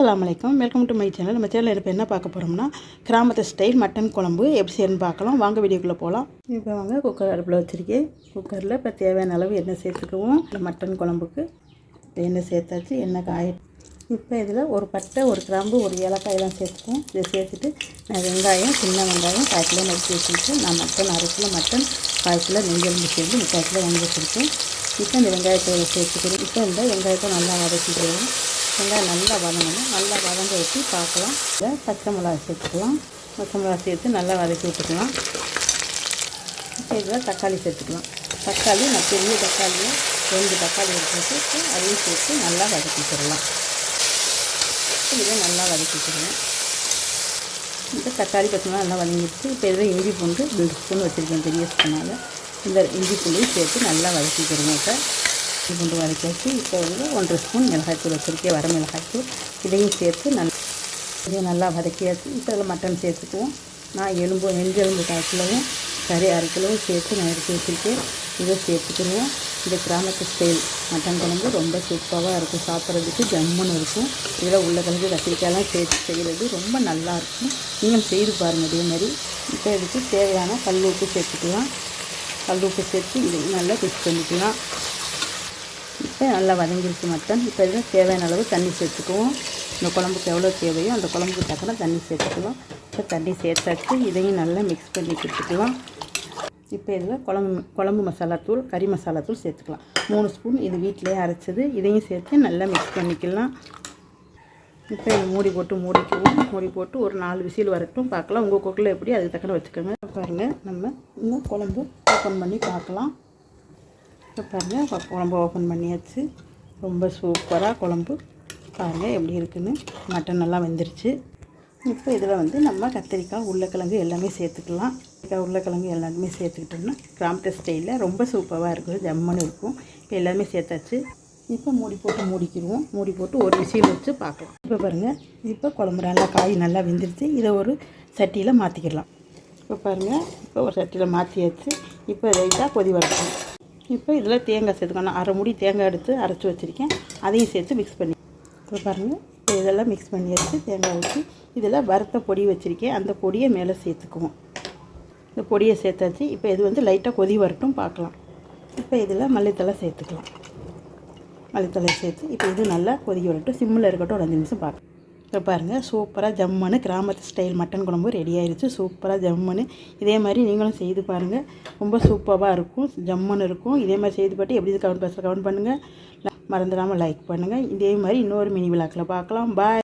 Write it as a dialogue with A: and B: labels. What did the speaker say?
A: அஸ்ஸலாமு அலைக்கும். Welcome to my channel. நம்ம சேனலில் இப்போ என்ன பார்க்க போகிறோம்னா, கிராமத்து ஸ்டைல் மட்டன் குழம்பு எப்படி செய்யணும்னு பார்க்கலாம். வாங்க வீடியோக்குள்ளே போகலாம். இப்போ வாங்க குக்கர் அடுப்பில் வச்சுருக்கேன். குக்கரில் இப்போ தேவையான அளவு எண்ணெய் சேர்த்துக்குவோம். இந்த மட்டன் குழம்புக்கு இப்போ எண்ணெய் சேர்த்தாச்சு. எண்ணெய் இப்போ இதில் ஒரு பட்டை, ஒரு கிராம்பு, ஒரு ஏலக்காயெல்லாம் சேர்த்துக்குவோம். இதை சேர்த்துட்டு நான் வெங்காயம், சின்ன வெங்காயம் 1/4 கிலோ நறுக்கி வச்சுருக்கேன். நான் மட்டன் 1/2 கிலோ மட்டன், 1/4 கிலோ நெஞ்செலும்பு சேர்த்து 3/4 கிலோ வாங்கி வச்சுருக்கேன். இப்போ இந்த வெங்காயத்தை சேர்த்துக்கிறேன். இப்போ இந்த வெங்காயத்தை நல்லா வதக்கிக்கிறோம். வெங்காயம் நல்லா வதங்கணும். நல்லா வதங்க வச்சு பார்க்கலாம். இதில் பச்சை மிளகாய் சேர்த்துக்கலாம். பச்சை மிளகாய் சேர்த்து நல்லா வதக்கி விட்டுக்கலாம். இப்போ இதில் தக்காளி சேர்த்துக்கலாம். தக்காளி நான் பெரிய தக்காளியை 2 தக்காளி எடுத்து அதையும் சேர்த்து நல்லா வதக்கிக்கிறலாம். இதை நல்லா வதக்கிக்கிறேன். இப்போ தக்காளி பச்சை மிளகாய் நல்லா வதங்கிடுச்சு. இப்போ இதில் இஞ்சி பூண்டு 2 ஸ்பூன் வச்சுருக்கேன் பெரிய ஸ்பூனால். இந்த இஞ்சி பூண்டையும் சேர்த்து நல்லா வதக்கிக்கிறேங்க. இப்போ இஞ்சி பூண்டு வதக்கியாச்சு. இப்போ வந்து 1 ஸ்பூன் மிளகாய்த்தூள் வச்சுருக்கேன், வர மிளகாய்த்தூள். இதையும் சேர்த்து இதையும் நல்லா வதக்கியாச்சு. இப்போ இதில் மட்டன் சேர்த்துக்குவோம். நான் நெஞ்செலும்பு 1/4 கிலோவும் கறி 1/2 கிலோவும் சேர்த்து நான் எடுத்து வச்சுருக்கேன். இதை சேர்த்துக்கிடுவோம். இந்த கிராமத்து ஸ்டைல் மட்டன் குழம்பு ரொம்ப சூப்பராக இருக்கும். சாப்பிட்றதுக்கு ஜம்முன்னு இருக்கும். இதில் உருளைக்கிழங்கு கத்திரிக்காயெல்லாம் சேர்த்து செய்கிறது ரொம்ப நல்லாயிருக்கும். நீங்கள் செய்து பாருங்கள் இதே மாதிரி. இப்போ இதுக்கு தேவையான கல் உப்பு சேர்த்துக்கலாம். கல் உப்பு சேர்த்து இதையும் நல்லா மிக்ஸ் பண்ணிக்கலாம். இப்போ நல்லா வதங்கிருச்சு மட்டன். இப்போ இதில் தேவையான அளவு தண்ணி சேர்த்துக்குவோம். இந்த குழம்புக்கு எவ்வளோ தேவையோ அந்த குழம்புக்கு தக்கன தண்ணி சேர்த்துக்கலாம். இப்போ தண்ணி சேர்த்தாச்சு. இதையும் நல்லா மிக்ஸ் பண்ணி கொடுத்துக்கலாம். இப்போ இதில் குழம்பு மசாலாத்தூள், கறி மசாலாத்தூள் சேர்த்துக்கலாம். 3 ஸ்பூன் இது வீட்டிலே அரைச்சது. இதையும் சேர்த்து நல்லா மிக்ஸ் பண்ணிக்கலாம். இப்போ இதை மூடிக்குவோம். மூடி போட்டு ஒரு 4 விசில் வரட்டும் பார்க்கலாம். உங்கள் குக்கரில் எப்படி அதுக்கு தக்கன வச்சுக்கோங்க. பாருங்கள், நம்ம இன்னும் குழம்பு ஓப்பன் பண்ணி பார்க்கலாம். இப்போ பாருங்கள், குழம்பு ஓப்பன் பண்ணியாச்சு. ரொம்ப சூப்பராக குழம்பு பாருங்கள் எப்படி இருக்குன்னு. மட்டன் நல்லா வெந்துருச்சு. இப்போ இதில் வந்து நம்ம கத்திரிக்காய், உருளைக்கிழங்கு எல்லாமே சேர்த்துக்கலாம். உருளைக்கிழங்கு எல்லாமே சேர்த்துக்கிட்டோம்னா கிராமத்து ஸ்டைலில் ரொம்ப சூப்பராக இருக்கும், ஜம்முன்னு இருக்கும். இப்போ எல்லாமே சேர்த்தாச்சு. இப்போ மூடிக்கிடுவோம். மூடி போட்டு ஒரு விசில் வச்சு பார்க்கலாம். இப்போ பாருங்கள், இப்போ குழம்பு நல்லா காய் நல்லா வெந்துருச்சு. இதை ஒரு சட்டியில் மாற்றிக்கிடலாம். இப்போ பாருங்கள், இப்போ ஒரு சட்டியில் மாற்றியாச்சு. இப்போ லைட்டாக கொதி வரணும். இப்போ இதில் தேங்காய் சேர்த்துக்கணும். 1/2 மூடி தேங்காய் எடுத்து அரைச்சி வச்சுருக்கேன். அதையும் சேர்த்து மிக்ஸ் பண்ணி இப்போ பாருங்கள், இப்போ இதெல்லாம் மிக்ஸ் பண்ணியாச்சு. தேங்காய் ஊற்றி இதில் வறுத்த பொடி வச்சுருக்கேன். அந்த பொடியை மேலே சேர்த்துக்குவோம். இந்த பொடியை சேர்த்தாச்சு. இப்போ இது வந்து லைட்டாக கொதி வரட்டும் பார்க்கலாம். இப்போ இதில் மல்லித்தலை சேர்த்துக்கலாம். மல்லித்தலை சேர்த்து இப்போ இது நல்லா கொதி வரட்டும். சிம்மில் இருக்கட்டும் ஒரு 5 நிமிஷம் பார்க்கலாம். இப்போ பாருங்கள், சூப்பராக ஜம்முன்னு கிராமத்து ஸ்டைல் மட்டன் குழம்பு ரெடி ஆயிடுச்சு. சூப்பராக ஜம்முன்னு இதே மாதிரி நீங்களும் செய்து பாருங்கள். ரொம்ப சூப்பராக இருக்கும், ஜம்முன்னு இருக்கும். இதே மாதிரி செய்து பார்த்து எப்படி கமெண்ட் பண்ணுங்கள். மறந்துடாமல் லைக் பண்ணுங்கள். இதே மாதிரி இன்னொரு மினி விழாக்கில் பார்க்கலாம். பாய்.